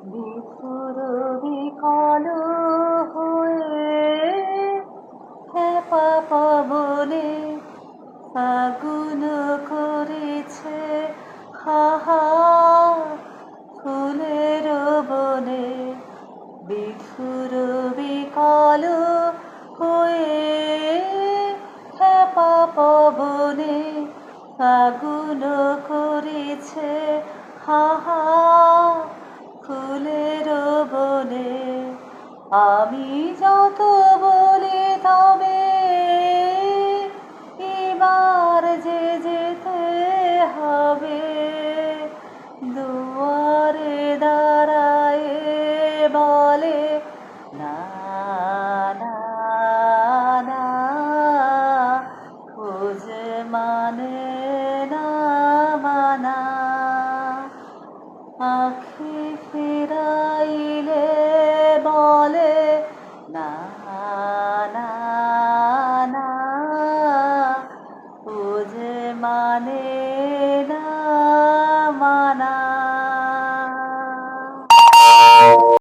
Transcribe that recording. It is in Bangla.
বিফুর বিকল হয়ে হ্যাপা পবনে ফাগুন করেছে হাহা ফুলের বনে। বিফুর বিকল হয়ে হ্যাপা পবনে ফাগুন করেছে হাহা ফুলের বনে। আমি যত বলি তবে এবার যে যেতে হবে, দুয়ারে দাঁড়ায় বলে না না না, খোঁজ মানে না মানা। আঁখি ফেরা